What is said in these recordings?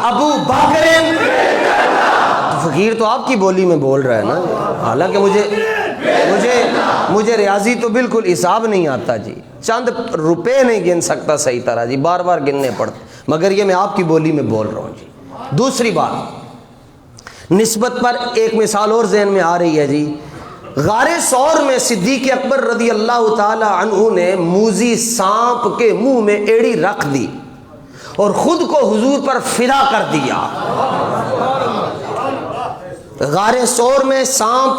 ابو بکر، فقیر تو آپ کی بولی میں بول رہا ہے نا، حالانکہ مجھے ریاضی تو بالکل حساب نہیں آتا جی، چند روپے نہیں گن سکتا صحیح طرح جی، بار بار گننے پڑتے، مگر یہ میں آپ کی بولی میں بول رہا ہوں جی۔ دوسری بات، نسبت پر ایک مثال اور ذہن میں آ رہی ہے جی، غار ثور میں صدیق اکبر رضی اللہ تعالی عنہ نے موذی سانپ کے منہ میں ایڑی رکھ دی اور خود کو حضور پر فدا کر دیا۔ غار ثور میں سانپ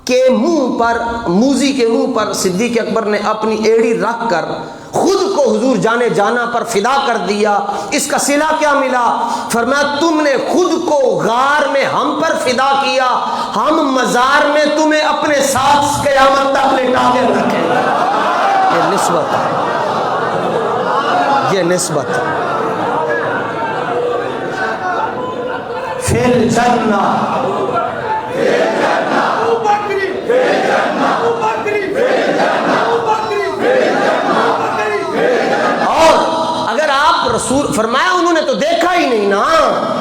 کے منہ پر، موذی کے منہ پر صدیق اکبر نے اپنی ایڑی رکھ کر خود کو حضور جانے جانا پر فدا کر دیا۔ اس کا صلہ کیا ملا؟ فرمایا تم نے خود کو غار میں ہم پر فدا کیا، ہم مزار میں تمہیں اپنے ساتھ قیامت تک لٹا کے رکھیں گے۔ یہ نسبت ہے، یہ نسبت ہے۔ فی الجنہ، رسول فرمایا انہوں نے تو دیکھا ہی نہیں نا،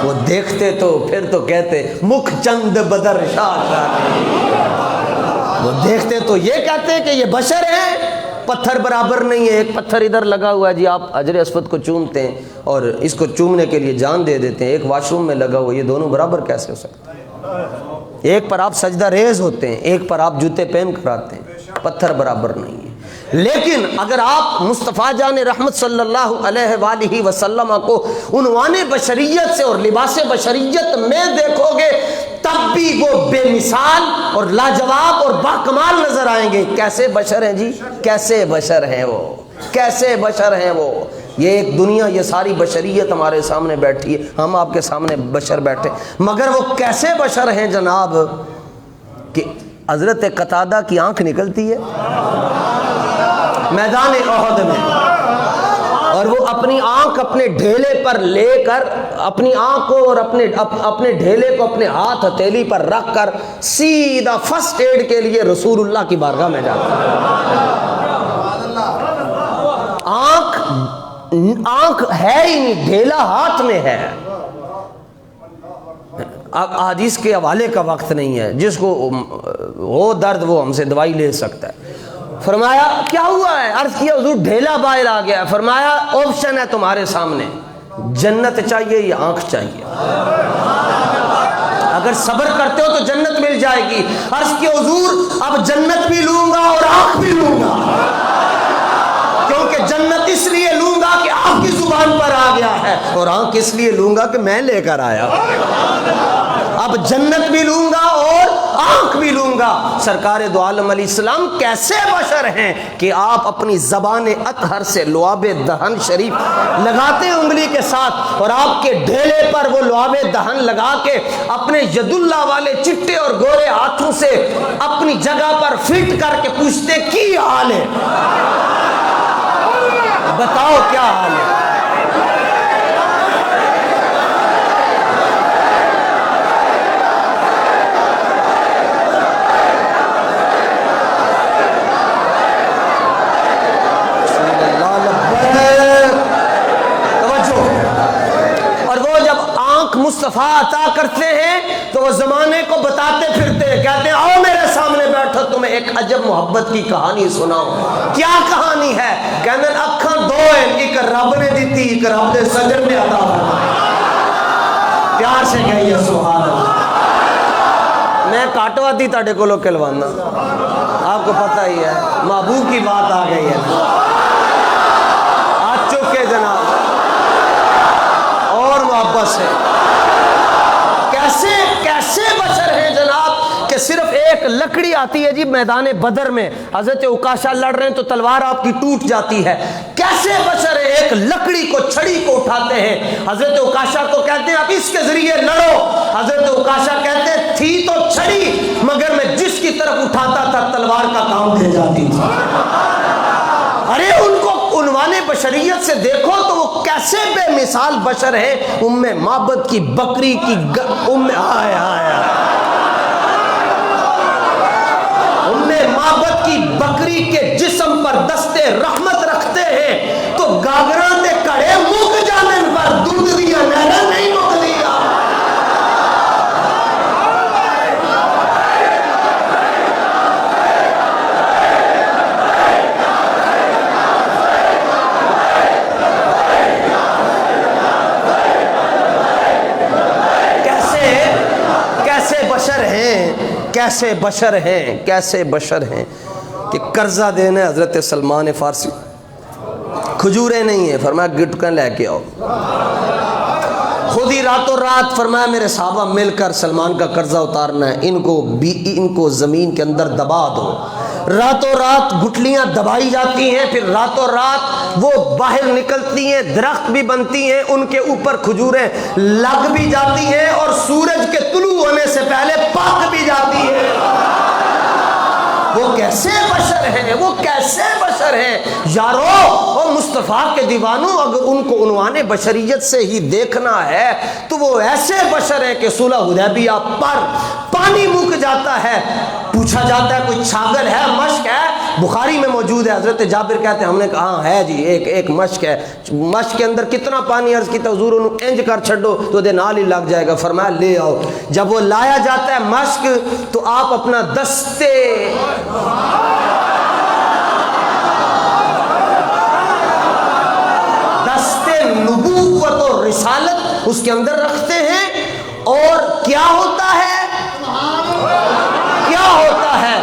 وہ دیکھتے تو پھر تو کہتے مکھ چند بدر شاہ، وہ دیکھتے تو یہ کہتے کہ یہ بشر ہیں، پتھر برابر نہیں ہے۔ ایک پتھر ادھر لگا ہوا ہے جی، آپ حجر اسود کو چومتے ہیں اور اس کو چومنے کے لیے جان دے دیتے ہیں، ایک واش روم میں لگا ہوا، یہ دونوں برابر کیسے ہو سکتے ہیں؟ ایک پر آپ سجدہ ریز ہوتے ہیں، ایک پر آپ جوتے پہن کر آتے ہیں، پتھر برابر نہیں ہے۔ لیکن اگر آپ مصطفیٰ جان رحمت صلی اللہ علیہ وآلہ وسلم کو عنوان بشریت سے اور لباس بشریت میں دیکھو گے تب بھی وہ بے مثال اور لاجواب اور باکمال نظر آئیں گے۔ کیسے بشر ہیں جی، کیسے بشر ہیں وہ، کیسے بشر ہیں وہ۔ یہ ایک دنیا، یہ ساری بشریت ہمارے سامنے بیٹھی ہے، ہم آپ کے سامنے بشر بیٹھے، مگر وہ کیسے بشر ہیں جناب کہ حضرت قتادہ کی آنکھ نکلتی ہے میدان احد میں، اور وہ اپنی آنکھ اپنے ڈھیلے پر لے کر، اپنی آنکھ کو اور اپنے ڈھیلے کو اپنے ہاتھ ہتھیلی پر رکھ کر سیدھا فرسٹ ایڈ کے لیے رسول اللہ کی بارگاہ میں جاتا ہے۔ آنکھ ہے ہی نہیں، ڈھیلا ہاتھ میں ہے۔ اب حدیث کے حوالے کا وقت نہیں ہے، جس کو ہو درد وہ ہم سے دوائی لے سکتا ہے۔ فرمایا کیا ہوا ہے؟ عرض کیا حضور ڈھیلا باہر آ گیا۔ فرمایا آپشن ہے تمہارے سامنے، جنت چاہیے یا آنکھ چاہیے؟ اگر صبر کرتے ہو تو جنت مل جائے گی۔ عرض کیا حضور اب جنت بھی لوں گا اور آنکھ بھی لوں گا، کیونکہ جنت اس لیے لوں گا کہ آپ کی زبان پر آ گیا ہے، اور آنکھ اس لیے لوں گا کہ میں لے کر آیا۔ اب جنت بھی لوں گا اور آنکھ بھی لوں گا۔ سرکار دو عالم علیہ السلام کیسے بشر ہیں کہ آپ اپنی زبان اطہر سے لعاب دہن شریف لگاتے ہیں انگلی کے ساتھ، اور آپ کے ڈھیلے پر وہ لعاب دہن لگا کے اپنے ید اللہ والے چٹے اور گورے ہاتھوں سے اپنی جگہ پر فٹ کر کے پوچھتے کی حال ہے، بتاؤ کیا حال ہے؟ مصطفیٰ عطا کرتے ہیں تو وہ زمانے کو بتاتے پھرتے ہیں، کہتے ہیں آؤ میرے سامنے بیٹھو، تمہیں ایک عجب محبت کی کہانی سناؤں۔ کیا کہانی ہے؟ کہتے ہیں اکھاں دو ہیں، ایک رب نے دیتی، ایک رب نے سجن نے عطا فرمائی۔ پیار سے کہیے سبحان اللہ۔ میں کاٹوا دی تاڑے کو لو کلوانا، آپ کو پتہ ہی ہے محبوب کی بات آ گئی ہے، آج چکے جناب اور محبت سے۔ کیسے بشر ہیں جناب کہ صرف ایک لکڑی آتی ہے جی میدان بدر میں، حضرت عکاشہ لڑ رہے ہیں تو تلوار آپ کی ٹوٹ جاتی ہے۔ کیسے بشر ہیں؟ ایک لکڑی کو، چھڑی کو اٹھاتے ہیں، حضرت عکاشہ کو کہتے ہیں اب اس کے ذریعے لڑو، حضرت عکاشہ کہتے ہیں تھی تو چھڑی مگر میں جس کی طرف اٹھاتا تھا تلوار کا کام دے جاتی تھی۔ ارے ان کو عنوان بشریت سے دیکھو تو وہ کیسے بے مثال بشر ہے۔ ام معبد کی بکری کی ام معبد کی بکری کے جسم پر دستے رحمت رکھتے ہیں تو گاگراں دے کڑے مک جانن پر دودھ دیا نہراں کیسے بشر ہیں، کیسے بشر ہیں کہ قرضہ دینا حضرت سلمان فارسی کھجوریں نہیں ہیں، فرمایا گٹکن لے کے آؤ، خود ہی راتوں رات فرمایا میرے صحابہ مل کر سلمان کا قرضہ اتارنا ہے، ان کو زمین کے اندر دبا دو، راتوں رات گٹلیاں دبائی جاتی ہیں، پھر راتوں رات وہ باہر نکلتی ہیں، درخت بھی بنتی ہیں، ان کے اوپر کھجوریں لگ بھی جاتی ہیں اور سورج کے طلوع ہونے سے پہلے پک بھی جاتی ہیں۔ وہ کیسے بشر ہیں، وہ کیسے بشر ہیں یارو، اور مصطفیٰ کے دیوانوں اگر ان کو عنوان بشریت سے ہی دیکھنا ہے تو وہ ایسے بشر ہیں کہ صلح حدیبیہ پر پانی مک جاتا ہے، پوچھا جاتا ہے کوئی چھاگل ہے، مشک ہے، بخاری میں موجود ہے، حضرت جابر کہتے ہیں ہم نے کہا ہاں ہے جی، ایک مشک ہے، مشک کے اندر کتنا پانی، عرض کی حضور انہوں انج کر چھڑو تو دے نال ہی لگ جائے گا، فرمایا لے آؤ۔ جب وہ لایا جاتا ہے مشک تو آپ اپنا دستے نبوت اور رسالت اس کے اندر رکھتے ہیں، اور کیا ہوتا ہے، کیا ہوتا ہے،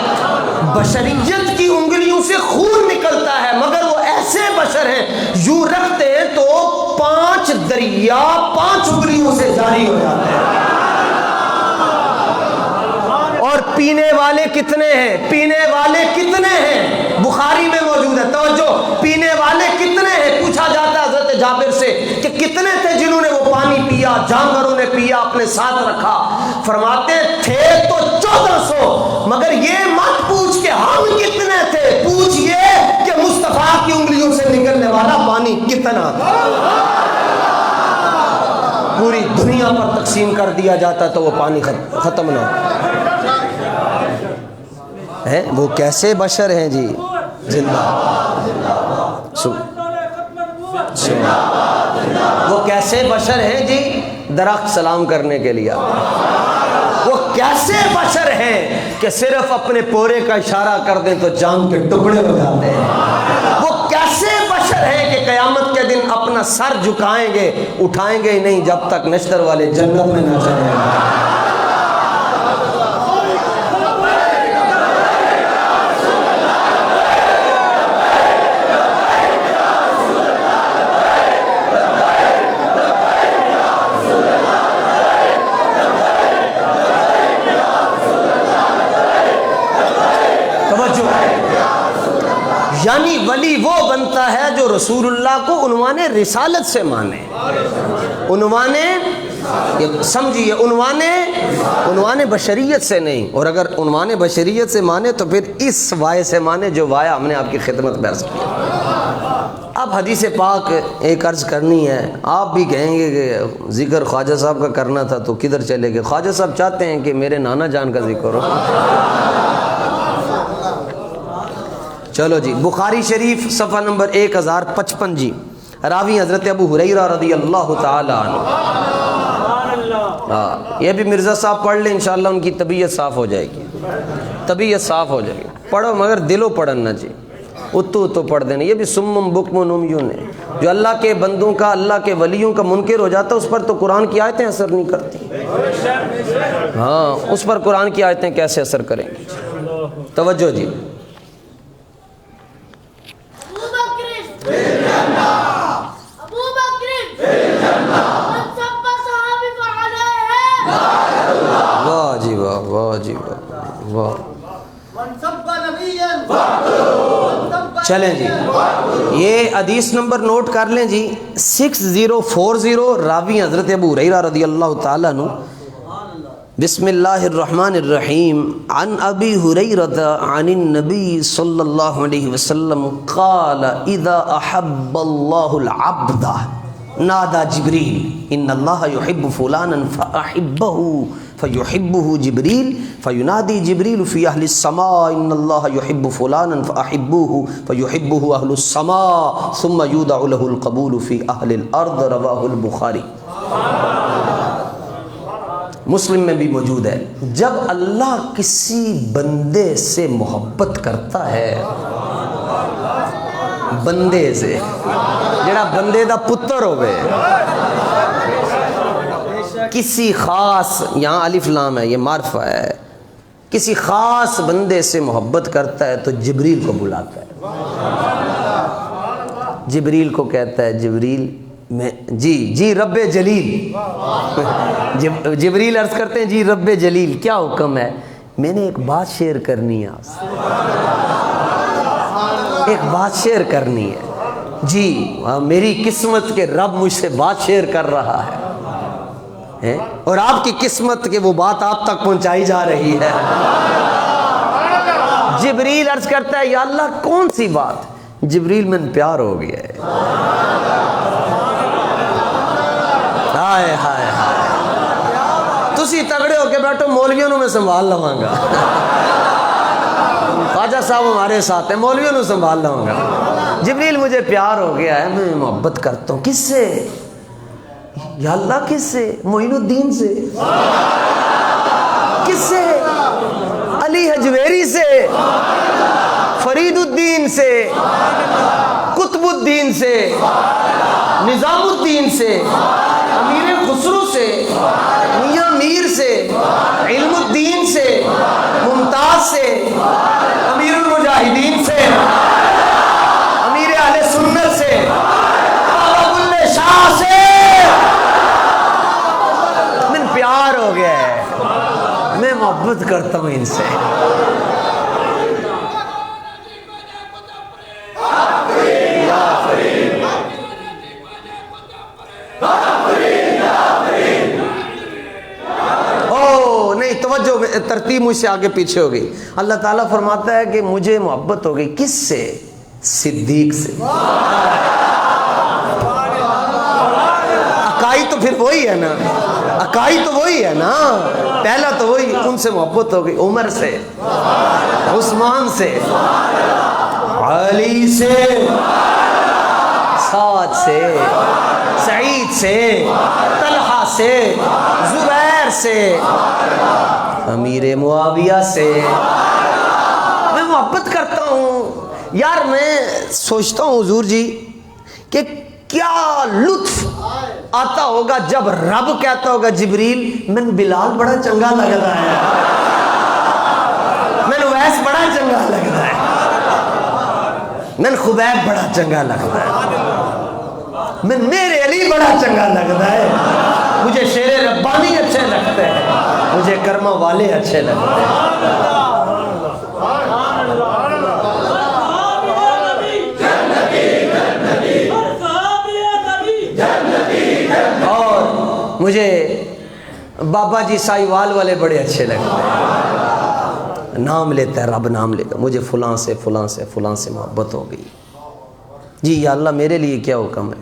بشریت کی انگلیوں سے خون نکلتا ہے، مگر وہ ایسے بشر ہیں یوں رکھتے ہیں تو 5 دریا 5 انگلیوں سے جاری ہو جاتے ہیں۔ اور پینے والے کتنے ہیں، پینے والے کتنے ہیں، بخاری میں موجود ہے، توجہ، پینے والے کتنے ہیں، پوچھا جاتا ہے حضرت جابر سے کہ کتنے تھے جنہوں نے وہ پانی پیا، جانوروں نے پیا، اپنے ساتھ رکھا، فرماتے تھے تو 1400، مگر یہ مت پوچھ کہ ہم کتنے تھے، پوچھ یہ کہ مصطفیٰ کی انگلیوں سے نکلنے والا پانی کتنا تھا۔ پوری دنیا پر تقسیم کر دیا جاتا تو وہ پانی ختم نہ ہے۔ وہ کیسے بشر ہیں جی، زندہ وہ کیسے بشر ہیں جی، درخت سلام کرنے کے لیے، وہ کیسے بشر ہیں کہ صرف اپنے پورے کا اشارہ کر دیں تو جان کے ٹکڑے ہو جاتے ہیں، وہ کیسے بشر ہیں کہ قیامت کے دن اپنا سر جھکائیں گے، اٹھائیں گے ہی نہیں جب تک نشتر والے جنت میں نہ چلے گا۔ یعنی ولی وہ بنتا ہے جو رسول اللہ کو عنوان رسالت سے مانے، عنوان سمجھیے، عنوان بشریت سے نہیں، اور اگر عنوان بشریت سے مانے تو پھر اس وائے سے مانے جو وائے ہم نے آپ کی خدمت میں عرض کیا۔ اب حدیث پاک ایک عرض کرنی ہے، آپ بھی کہیں گے کہ ذکر خواجہ صاحب کا کرنا تھا تو کدھر چلے گئے، خواجہ صاحب چاہتے ہیں کہ میرے نانا جان کا ذکر ہو۔ چلو جی، بخاری شریف صفحہ نمبر 1055 جی، راوی حضرت ابو ہریرہ رضی اللہ تعالی عنہ۔ یہ بھی مرزا صاحب پڑھ لیں، انشاءاللہ ان کی طبیعت صاف ہو جائے گی، طبیعت صاف ہو جائے گی، پڑھو مگر دلو پڑھنا جی، اتو پڑھ دینا۔ یہ بھی سمم بکم عمیون ہے، جو اللہ کے بندوں کا، اللہ کے ولیوں کا منکر ہو جاتا ہے اس پر تو قرآن کی آیتیں اثر نہیں کرتی، ہاں اس پر قرآن کی آیتیں کیسے اثر کریں گی۔ توجہ جی، واہ جی واہ، واہ جی واہ، واہ۔ چلیں جی، یہ حدیث نمبر نوٹ کر لیں جی، 6040، راوی حضرت ابو ہریرہ رضی اللہ تعالیٰ عنہ۔ بسم اللہ الرحمن الرحیم، عن ابی ہریرہ عن النبی صلی اللہ علیہ وسلم قال اذا احب اللہ العبد نادى جبریل ان اللہ يحب فلانا فاحبہ فيحبه جبريل فينادي جبريل في أهل السماء إن الله يحب فلانا فأحبوه فيحبه أهل السماء ثم يودع له القبول في أهل الأرض، رواه البخاری۔ مسلم میں بھی موجود ہے، جب اللہ کسی بندے سے محبت کرتا ہے، بندے سے جڑا بندے دا پتر ہوئے، کسی خاص، یہاں الف لام ہے، یہ معرفہ ہے، کسی خاص بندے سے محبت کرتا ہے تو جبریل کو بلاتا ہے، جبریل کو کہتا ہے جبریل میں جی رب جلیل جبریل عرض کرتے ہیں جی رب جلیل کیا حکم ہے؟ میں نے ایک بات شیئر کرنی ہے آپ سے، ایک بات شیئر کرنی ہے جی، میری قسمت کے رب مجھ سے بات شیئر کر رہا ہے اور آپ کی قسمت کے وہ بات آپ تک پہنچائی جا رہی ہے۔ جبریل عرض کرتا ہے یا اللہ کون سی بات؟ جبریل من پیار ہو گیا ہے۔ ہائے ہائے ہائے، تسی تگڑے ہو کے بیٹھو، مولویوں نو میں سنبھال لواں گا، خواجہ صاحب ہمارے ساتھ ہیں، مولویوں نو سنبھال لواں گا۔ جبریل مجھے پیار ہو گیا ہے، میں محبت کرتا ہوں، کس سے یا اللہ؟ کس سے؟ معین الدین سے۔ کس سے؟ علی حجویری سے، فرید الدین سے، قطب الدین سے، نظام الدین سے، امیر خسرو سے، میاں میر سے، علم الدین سے، ممتاز سے، امیر المجاہدین سے، امیر اہل سنت سے، بابا بلے شاہ سے۔ من پیار ہو گیا ہے، میں محبت کرتا ہوں ان سے۔ توجہ، ترتیب مجھ سے آگے پیچھے ہو گئی۔ اللہ تعالیٰ فرماتا ہے کہ مجھے محبت ہو گئی، کس سے؟ صدیق سے۔ اکائی تو پھر وہی ہے نا، اکائی تو وہی ہے نا، پہلا تو وہی، ان سے محبت ہو گئی۔ عمر سے، عثمان سے، علی سے، سعد سے، سعید سے، طلحہ سے، زبیر سے، امیر معاویہ سے۔ میں محبت کرتا ہوں یار، میں سوچتا ہوں حضور جی کہ کیا لطف آتا ہوگا جب رب کہتا ہوگا جبریل من بلال بڑا چنگا لگ رہا ہے، من ویس بڑا چنگا لگ رہا ہے، من خبیب بڑا چنگا لگ رہا ہے، من میرے علی بڑا چنگا لگ رہا ہے، مجھے شیر ربانی اچھے لگتے ہیں، مجھے کرما والے اچھے لگتے ہیں۔ اور مجھے بابا جی سائیوال والے بڑے اچھے لگتے ہیں، نام لیتا ہے رب، نام لے کر مجھے فلاں سے فلاں سے فلاں سے محبت ہو گئی۔ جی یا اللہ میرے لیے کیا حکم ہے؟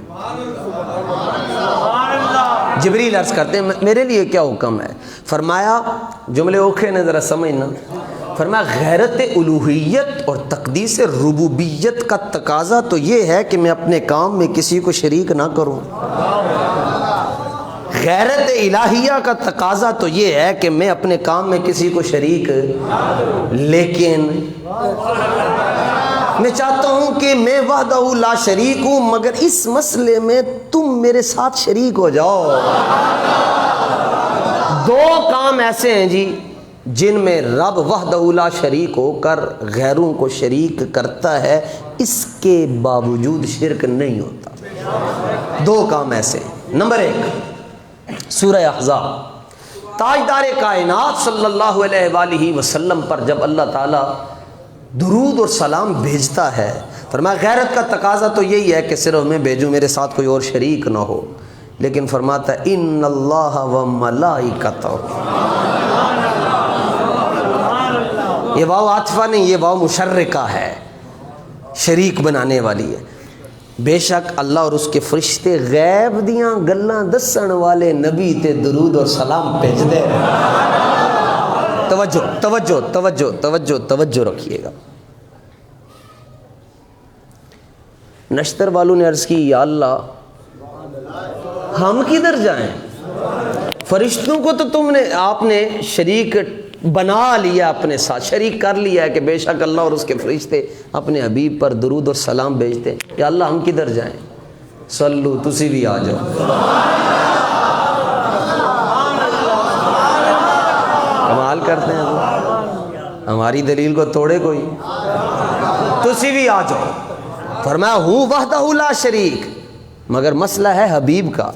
جبریل عرض کرتے ہیں میرے لیے کیا حکم ہے؟ فرمایا، جملے اوکھے نے ذرا سمجھنا، فرمایا غیرت الوہیت اور تقدیس ربوبیت کا تقاضا تو یہ ہے کہ میں اپنے کام میں کسی کو شریک نہ کروں۔ غیرت الہیہ کا تقاضا تو یہ ہے کہ میں اپنے کام میں کسی کو شریک، لیکن میں چاہتا ہوں کہ میں وحدہ لا شریک ہوں، مگر اس مسئلے میں تم میرے ساتھ شریک ہو جاؤ۔ دو کام ایسے ہیں جی جن میں رب وحدہ لا شریک ہو کر غیروں کو شریک کرتا ہے، اس کے باوجود شرک نہیں ہوتا۔ دو کام ایسے ہیں۔ نمبر ایک، سورہ احزاب، تاجدار کائنات صلی اللہ علیہ وآلہ وسلم پر جب اللہ تعالیٰ درود اور سلام بھیجتا ہے، فرمایا غیرت کا تقاضا تو یہی ہے کہ صرف میں بھیجوں، میرے ساتھ کوئی اور شریک نہ ہو، لیکن فرماتا ہے ان اللہ و ملائکتہ، یہ واو عاطفہ نہیں، یہ واو مشرکہ ہے، شریک بنانے والی ہے۔ بے شک اللہ اور اس کے فرشتے غیب دیاں گلاں دسن والے نبی تے درود اور سلام بھیجدے ہیں۔ توجہ توجہ توجہ توجہ توجہ رکھیے گا۔ نشتر والوں نے عرض کی یا اللہ ہم کدھر جائیں؟ فرشتوں کو تو تم نے، آپ نے شریک بنا لیا، اپنے ساتھ شریک کر لیا ہے کہ بے شک اللہ اور اس کے فرشتے اپنے حبیب پر درود اور سلام بھیجتے ہیں، یا اللہ ہم کدھر جائیں؟ صلو، تسی بھی آ جاؤ۔ کمال کرتے ہیں اللہ۔ ہماری دلیل کو توڑے کوئی؟ تسی بھی آ جاؤ. فرمایا ہوں وحدہ لا شریک، مگر مسئلہ ہے حبیب کا.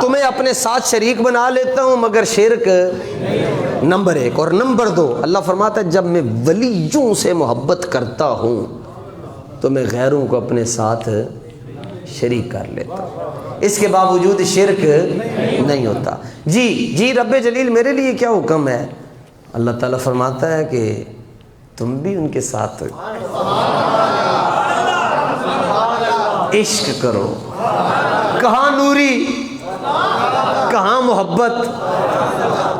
تمہیں اپنے ساتھ شریک بنا لیتا ہوں مگر شرک نمبر 1. اور نمبر 2، اللہ فرماتا ہے جب میں ولیوں سے محبت کرتا ہوں تو میں غیروں کو اپنے ساتھ شریک کر لیتا ہوں. اس کے باوجود شرک نہیں ہوتا. جی رب جلیل میرے لیے کیا حکم ہے؟ اللہ تعالیٰ فرماتا ہے کہ تم بھی ان کے ساتھ عشق کرو. کہاں نوری، کہاں محبت،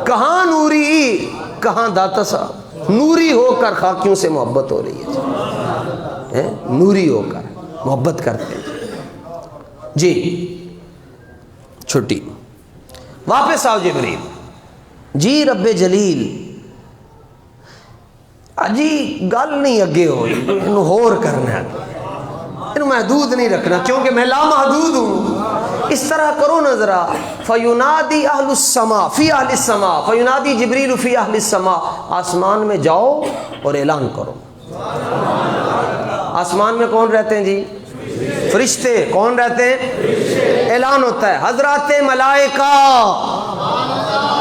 کہاں نوری، کہاں داتا صاحب؟ نوری ہو کر خاکیوں سے محبت ہو رہی ہے. نوری ہو کر محبت کرتے ہیں. جی چھٹی، واپس آؤ جبریل. جی رب جلیل جی گل نہیں اگے ہوئی، انہوں ہور کرنا ہے، انہوں محدود نہیں رکھنا کیونکہ میں لا محدود ہوں. اس طرح کرو نا ذرا. فینادی اہل السماء فی اہل السماء فینادی جبریل فی اہل السماء. آسمان میں جاؤ اور اعلان کرو. آسمان میں کون رہتے ہیں جی؟ فرشتے. کون رہتے ہیں؟ اعلان ہوتا ہے. حضرات ملائکہ،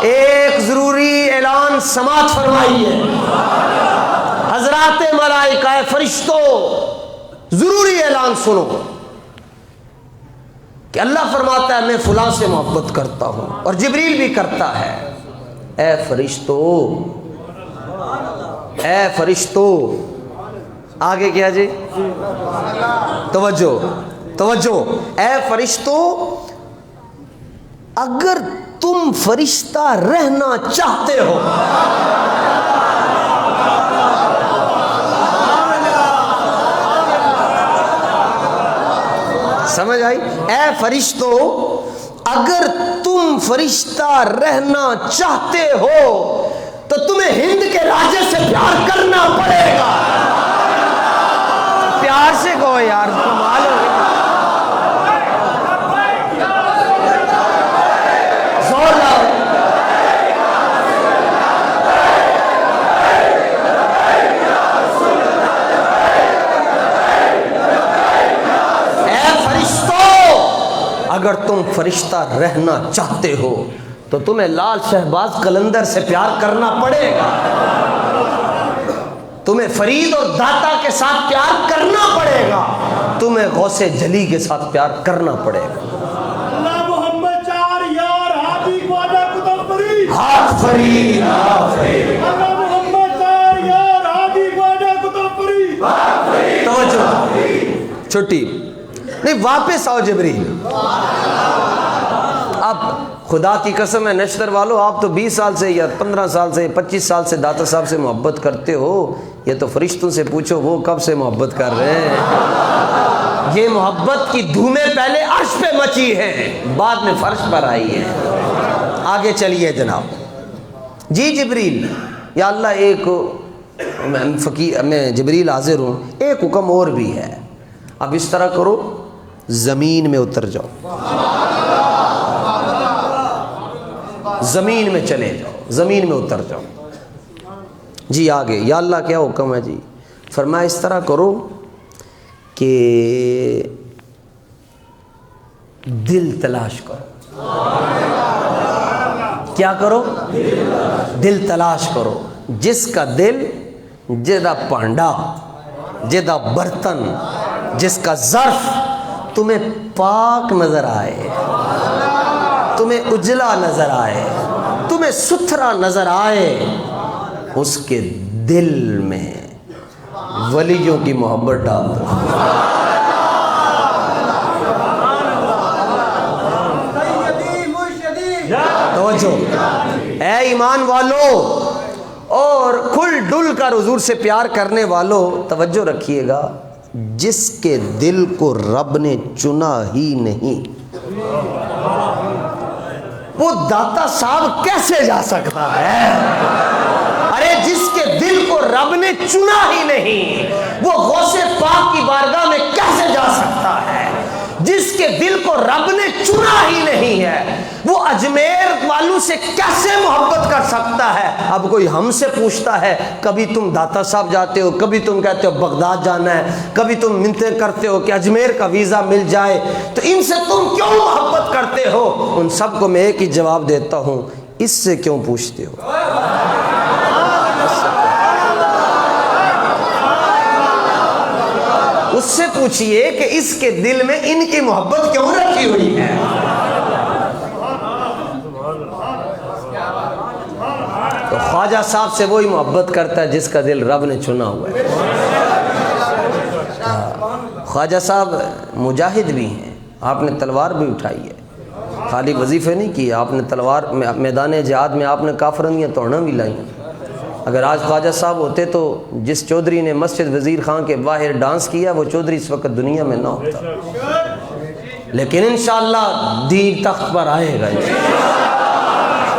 ایک ضروری اعلان سماعت فرمائیے. حضرات ملائکہ فرشتوں، ضروری اعلان سنو کہ اللہ فرماتا ہے میں فلاں سے محبت کرتا ہوں، اور جبریل بھی کرتا ہے. اے فرشتوں، اے فرشتوں، آگے کیا جی؟ توجہ. اے فرشتوں، اگر تم فرشتہ رہنا چاہتے ہو، سمجھ آئی؟ اے فرشتوں، اگر تم فرشتہ رہنا چاہتے ہو تو تمہیں ہند کے راجے سے پیار کرنا پڑے گا. پیار سے کہو یار، کمال ہو گیا. زور لاؤ. اے فرشتوں، اگر تم فرشتہ رہنا چاہتے ہو تو تمہیں لال شہباز قلندر سے پیار کرنا پڑے گا. تمہیں فرید اور داتا کے ساتھ پیار کرنا پڑے گا. تمہیں غوث جلی کے ساتھ پیار کرنا پڑے گا. اللہ محمد چار یار ہاتھی خواجہ قطب فرید، ہاتھ فرید، اللہ محمد چار یار ہاتھی خواجہ قطب فرید. توجہ. چھٹی نہیں، واپس آؤ جبریل. اب خدا کی قسم ہے نشتر والو، آپ تو 20 سال سے یا 15 سال سے 25 سال سے داتا صاحب سے محبت کرتے ہو. یہ تو فرشتوں سے پوچھو وہ کب سے محبت کر رہے ہیں. یہ محبت کی دھومیں پہلے عرش پہ مچی ہیں، بعد میں فرش پر آئی ہیں. آگے چلیے جناب. جی جبریل، یا اللہ ایک میں جبریل حاضر ہوں، ایک حکم اور بھی ہے. اب اس طرح کرو، زمین میں اتر جاؤ، زمین میں چلے جاؤ، زمین میں اتر جاؤ. جی آگے. یا اللہ کیا حکم ہے جی؟ فرمایا اس طرح کرو کہ دل تلاش کرو. کیا کرو؟ دل تلاش کرو. جس کا دل، جدا پانڈا، جدا برتن، جس کا ظرف تمہیں پاک نظر آئے، تمہیں اجلا نظر آئے، تمہیں ستھرا نظر آئے، اس کے دل میں ولیوں کی محبت ڈال دو. توجہ. اے ایمان والو اور کھل ڈل کر حضور سے پیار کرنے والو، توجہ رکھیے گا. جس کے دل کو رب نے چنا ہی نہیں، وہ داتا صاحب کیسے جا سکتا ہے؟ ارے جس کے دل کو رب نے چنا ہی نہیں، وہ غوث پاک کی بارگاہ میں کیسے جا سکتا ہے؟ جس کے دل کو رب نے چنا ہی نہیں ہے، وہ اجمیر والوں سے کیسے محبت کر سکتا ہے؟ اب کوئی ہم سے پوچھتا ہے، کبھی تم داتا صاحب جاتے ہو، کبھی تم کہتے ہو بغداد جانا ہے، کبھی تم منتیں کرتے ہو کہ اجمیر کا ویزا مل جائے، تو ان سے تم کیوں محبت کرتے ہو؟ ان سب کو میں ایک ہی جواب دیتا ہوں، اس سے کیوں پوچھتے ہو؟ اس سے پوچھئے کہ اس کے دل میں ان کی محبت کیوں رکھی ہوئی ہے۔ تو خواجہ صاحب سے وہی محبت کرتا ہے جس کا دل رب نے چنا ہوا ہے۔ خواجہ صاحب مجاہد بھی ہیں، آپ نے تلوار بھی اٹھائی ہے، خالی وظیفے نہیں کیے، آپ نے تلوار میدان جہاد میں آپ نے کافروں کی توڑنا بھی لائی ہیں۔ اگر آج خواجہ صاحب ہوتے تو جس چودھری نے مسجد وزیر خان کے باہر ڈانس کیا وہ چودھری اس وقت دنیا میں نہ ہوتا، لیکن انشاءاللہ دین تخت پر آئے گا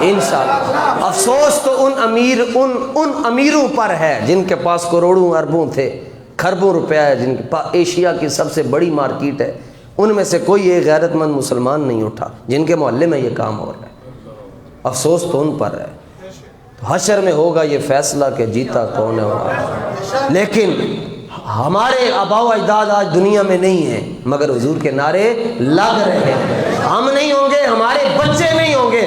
انشاءاللہ۔ افسوس تو ان امیروں پر ہے جن کے پاس کروڑوں اربوں تھے، کھربوں روپیہ ہے، جن کے پاس ایشیا کی سب سے بڑی مارکیٹ ہے، ان میں سے کوئی ایک غیرت مند مسلمان نہیں اٹھا جن کے محلے میں یہ کام ہو رہا ہے۔ افسوس تو ان پر ہے۔ حشر میں ہوگا یہ فیصلہ کہ جیتا کون ہے اور، لیکن ہمارے آباء و اجداد آج دنیا میں نہیں ہیں مگر حضور کے نعرے لگ رہے ہیں۔ ہم نہیں ہوں گے، ہمارے بچے نہیں ہوں گے،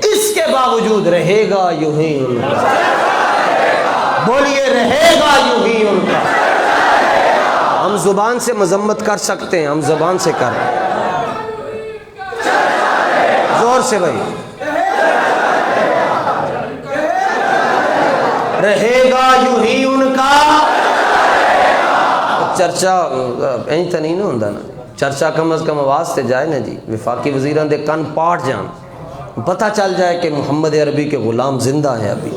اس کے باوجود رہے گا یوں ہی ان کا۔ بولیے رہے گا یوں ہی ان کا۔ ہم زبان سے مذمت کر سکتے ہیں، ہم زبان سے کر رہے ہیں، زور سے بھائی، رہے گا یوں ہی ان کا۔ چرچا این تو نہیں نا ہوندا نا، چرچا کم از کم آواز سے جائے نا جی، وفاقی وزیران دے کن پاٹ جان، پتہ چل جائے کہ محمد عربی کے غلام زندہ ہیں ابھی۔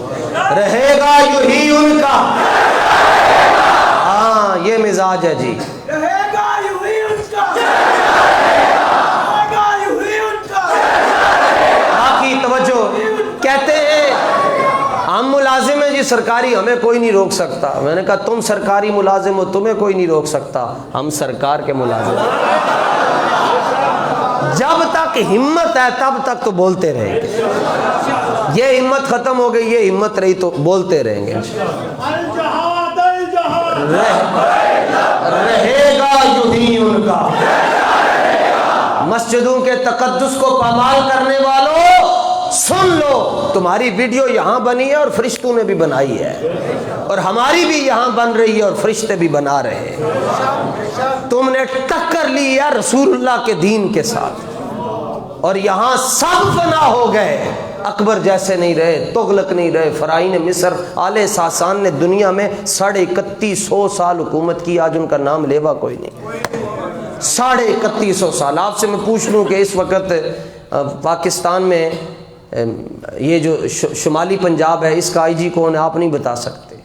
رہے گا یوں ہی ان کا، ہاں یہ مزاج ہے جی۔ رہے گا یوں ہی ان کا، رہے گا یوں ہی ان کا۔ باقی توجہ، کہتے ہیں ہم ملازم ہیں جی سرکاری، ہمیں کوئی نہیں روک سکتا۔ میں نے کہا تم سرکاری ملازم ہو، تمہیں کوئی نہیں روک سکتا، ہم سرکار کے ملازم ہیں۔ جب تک ہمت ہے تب تک تو بولتے رہیں گے، یہ ہمت ختم ہو گئی، یہ ہمت رہی تو بولتے رہیں گے۔ الجہاد الجہاد، رہے گا یوں ہی ان کا۔ مسجدوں کے تقدس کو پامال کرنے والوں سن لو، تمہاری ویڈیو یہاں بنی ہے اور فرشتوں نے بھی بنائی ہے، اور ہماری بھی یہاں بن رہی ہے اور فرشتے بھی بنا رہے ہیں۔ تم نے ٹکر لی ہے رسول اللہ کے دین کے ساتھ، اور یہاں سب فنا ہو گئے، اکبر جیسے نہیں رہے، تغلق نہیں رہے، فرعون مصر، آل ساسان نے دنیا میں 3150 سال حکومت کی، آج ان کا نام لیوا کوئی نہیں۔ 3150 سال۔ آپ سے میں پوچھ لوں کہ اس وقت پاکستان میں یہ جو شمالی پنجاب ہے، اس کا آئی جی کون ہے؟ آپ نہیں بتا سکتے،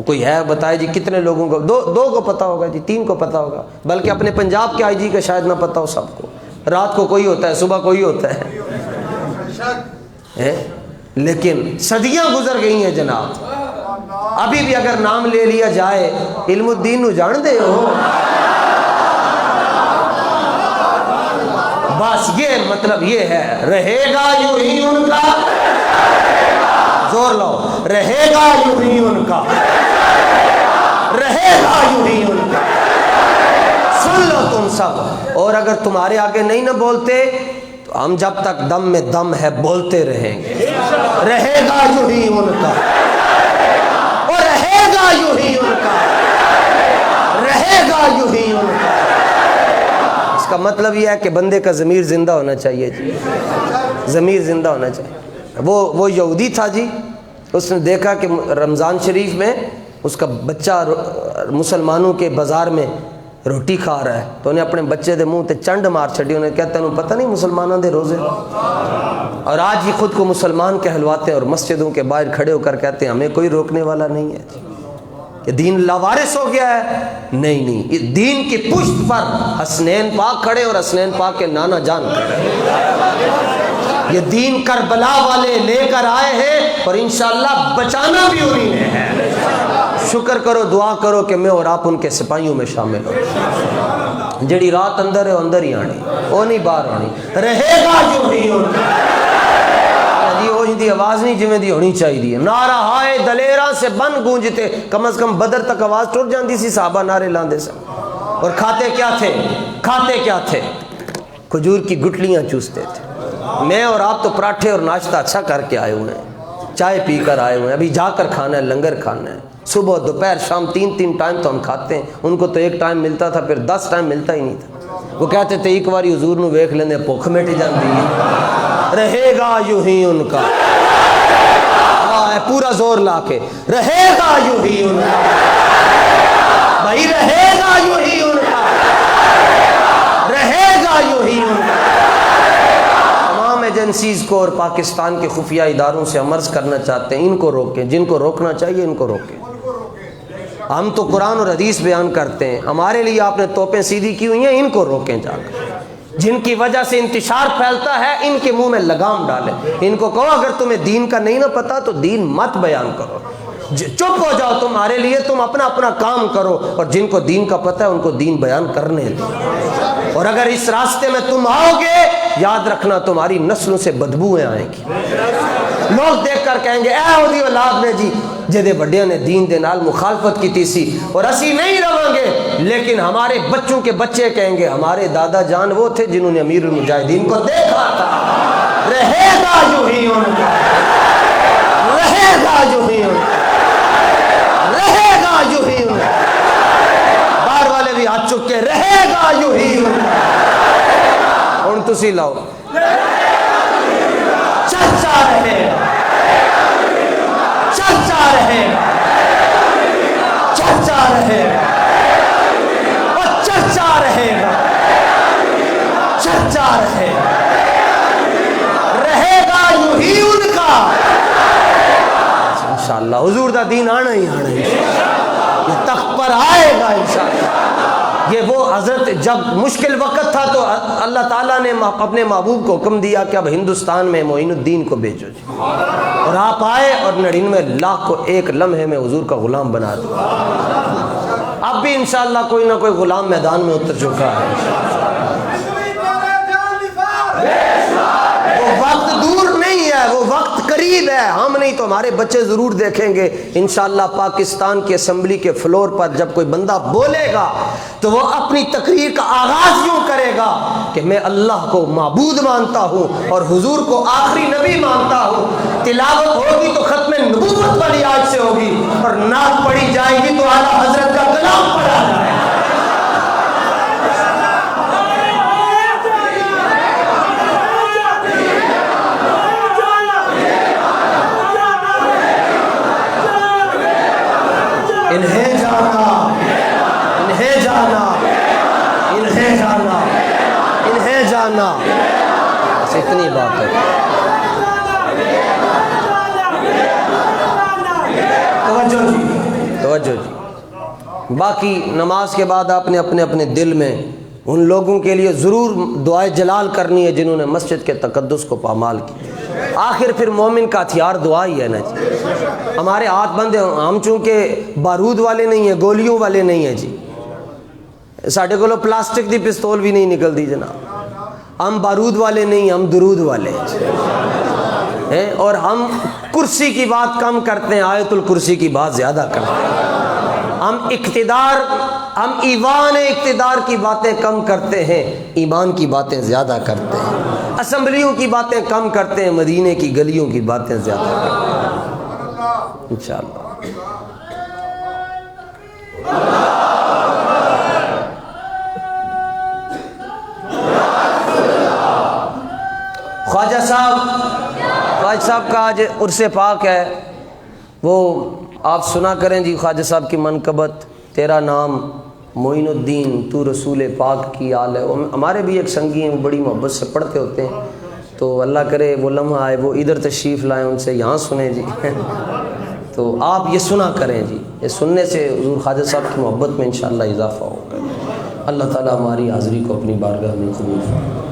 کوئی ہے بتائے جی کتنے لوگوں کو؟ دو کو پتا ہوگا جی، 3 کو پتا ہوگا، بلکہ اپنے پنجاب کے آئی جی کا شاید نہ پتا ہو سب کو۔ رات کو کوئی ہوتا ہے، صبح کوئی ہوتا ہے، لیکن صدیاں گزر گئی ہیں جناب، ابھی بھی اگر نام لے لیا جائے، علم الدین نو جان دے ہو، بس یہ مطلب یہ ہے، رہے گا یوں ہی ان کا، زور لو، رہے گا یوں ہی ان کا، رہے گا یوں ہی ان کا۔ سن لو تم سب، اور اگر تمہارے آگے نہیں نہ بولتے تو ہم جب تک دم میں دم ہے بولتے رہیں گے، رہے گا یوں ہی ان کا، اور رہے گا یوں ہی ان کا، رہے گا یوں ہی ان کا۔ اس کا مطلب یہ ہے کہ بندے کا ضمیر زندہ ہونا چاہیے جی، ضمیر زندہ ہونا چاہیے۔ وہ یہودی تھا جی، اس نے دیکھا کہ رمضان شریف میں اس کا بچہ مسلمانوں کے بازار میں روٹی کھا رہا ہے، تو انہیں اپنے بچے دے منہ تے چنڈ مار چھڑی، انہیں کہتا انہوں پتہ نہیں مسلمانوں دے روزے، اور آج یہ خود کو مسلمان کہلواتے ہیں اور مسجدوں کے باہر کھڑے ہو کر کہتے ہیں ہمیں کوئی روکنے والا نہیں ہے، کہ دین لاوارث ہو گیا ہے۔ نہیں، یہ دین کی پشت پر حسنین پاک کھڑے اور حسنین پاک کے نانا جان کھڑے، یہ دین کربلا والے لے کر آئے ہیں اور انشاءاللہ بچانا بھی انہی نے ہے۔ شکر کرو، دعا کرو کہ میں اور آپ ان کے سپاہیوں میں شامل ہوں۔ جڑی رات اندر ہے اندر ہی آنی، وہ نہیں باہر آنی، رہے گا یوں ہی ان کا جی وہ دی آواز نہیں جویں دی ہونی چاہیے. نعرہ ہائے دلیراں سے بن گونجتے، کم از کم بدر تک آواز ٹر جاندی سی، صحابہ نعرے لاندے سن. اور کھاتے کیا تھے؟ کھاتے کیا تھے؟ کھجور کی گٹلیاں چوستے تھے. میں اور آپ تو پراٹھے اور ناشتہ اچھا کر کے آئے ہوئے ہیں، چائے پی کر آئے ہوئے ہیں، ابھی جا کر کھانا ہے، لنگر کھانا ہے، صبح دوپہر شام 3 ٹائم تو ہم کھاتے ہیں. ان کو تو ایک ٹائم ملتا تھا، پھر 10 ٹائم ملتا ہی نہیں تھا. وہ کہتے تھے ایک باری حضور نو ویکھ لیندے بھوک مٹ جاندی ہے. رہے گا یوں ہی ان کا، پورا زور لا کے رہے گا یوں ہی ان کا، بھائی رہے گا یوں ہی ان کا، رہے گا یوں ہی ان کا. تمام ایجنسیز کو اور پاکستان کے خفیہ اداروں سے ہم عرض کرنا چاہتے ہیں، ان کو روکیں، جن کو روکنا چاہیے ان کو روکیں. ہم تو قرآن اور حدیث بیان کرتے ہیں، ہمارے لیے آپ نے توپیں سیدھی کی ہوئی ہیں، ان کو روکیں جا کر. جن کی وجہ سے انتشار پھیلتا ہے ان کے منہ میں لگام ڈالیں. ان کو کہو اگر تمہیں دین کا نہیں نہ پتا تو دین مت بیان کرو، چپ ہو جاؤ، تمہارے لیے تم اپنا اپنا کام کرو، اور جن کو دین کا پتہ ہے ان کو دین بیان کرنے دو. اور اگر اس راستے میں تم آؤ گے، یاد رکھنا تمہاری نسلوں سے بدبوئیں آئیں گی. لوگ دیکھ کر کہیں گے اے اودی اولاد نے جی جدے بڑیاں نے دین دے نال مخالفت کی سی اور اسی نہیں رہوں گے. لیکن ہمارے بچوں کے بچے کہیں گے ہمارے دادا جان وہ تھے جنہوں نے امیر المجاہدین کو دیکھا تھا. رہے گا یوں ہی ان کا، رہے گا یوں ہی ان کا، رہے گا یوں ہی ان کا. باہر والے بھی ہاتھ چک کے رہے گا یوں ہی ان کا. ہن تسی لاؤ چرچا رہے گا، چرچا رہے گا، چرچا رہے گا، اور چرچا رہے گا، چرچا رہے گا. رہے گا یوں ہی ان کا. انشاءاللہ حضور دا دین آنا ہی آنا ہے، یہ تخت پر آئے گا انشاءاللہ. یہ وہ حضرت جب مشکل وقت تھا تو اللہ تعالیٰ نے اپنے محبوب کو حکم دیا کہ اب ہندوستان میں معین الدین کو بھیجو جی. اور آپ آئے اور 99 لاکھ کو ایک لمحے میں حضور کا غلام بنا دیا. اب بھی انشاءاللہ کوئی نہ کوئی غلام میدان میں اتر چکا ہے. وہ وقت دور نہیں ہے، وہ وقت قریب ہے. ہم نہیں تو ہمارے بچے ضرور دیکھیں گے انشاءاللہ پاکستان کی اسمبلی کے فلور پر جب کوئی بندہ بولے گا تو وہ اپنی تقریر کا آغاز یوں کرے گا کہ میں اللہ کو معبود مانتا ہوں اور حضور کو آخری نبی مانتا ہوں. تلاوت ہوگی تو ختم نبوت والی آج سے ہوگی، اور نعت پڑھی جائے گی تو اعلیٰ حضرت کا کلام پڑھا جائے گا. انہیں جانا، انہیں جانا، انہیں جانا، انہیں جانا. بس اتنی بات ہے. توجہ جی، توجہ جی. باقی نماز کے بعد آپ نے اپنے اپنے دل میں ان لوگوں کے لیے ضرور دعائے جلال کرنی ہے جنہوں نے مسجد کے تقدس کو پامال کی. آخر پھر مومن کا ہتھیار دعا ہی ہے نا جی. ہمارے ہاتھ بندے، ہم چونکہ بارود والے نہیں ہیں، گولیوں والے نہیں ہیں جی. ساڈے کو پلاسٹک دی پستول بھی نہیں نکلتی جناب. ہم بارود والے نہیں، ہم درود والے ہیں. اور ہم کرسی کی بات کم کرتے ہیں، آیت الکرسی کی بات زیادہ کرتے ہیں. ہم ایوان اقتدار کی باتیں کم کرتے ہیں، ایمان کی باتیں زیادہ کرتے ہیں. اسمبلیوں کی باتیں کم کرتے ہیں، مدینے کی گلیوں کی باتیں زیادہ کرتے ہیں انشاءاللہ. خواجہ صاحب کا آج عرس پاک ہے، وہ آپ سنا کریں جی. خواجہ صاحب کی منقبت، تیرا نام معین الدین تو رسول پاک کی آل ہے. ہمارے بھی ایک سنگی ہیں، وہ بڑی محبت سے پڑھتے ہوتے ہیں، تو اللہ کرے وہ لمحہ آئے وہ ادھر تشریف لائیں، ان سے یہاں سنیں جی. تو آپ یہ سنا کریں جی، یہ سننے سے حضور خواجہ صاحب کی محبت میں انشاءاللہ اضافہ ہوگا. اللہ تعالیٰ ہماری حاضری کو اپنی بارگاہ میں قبول فرمائے.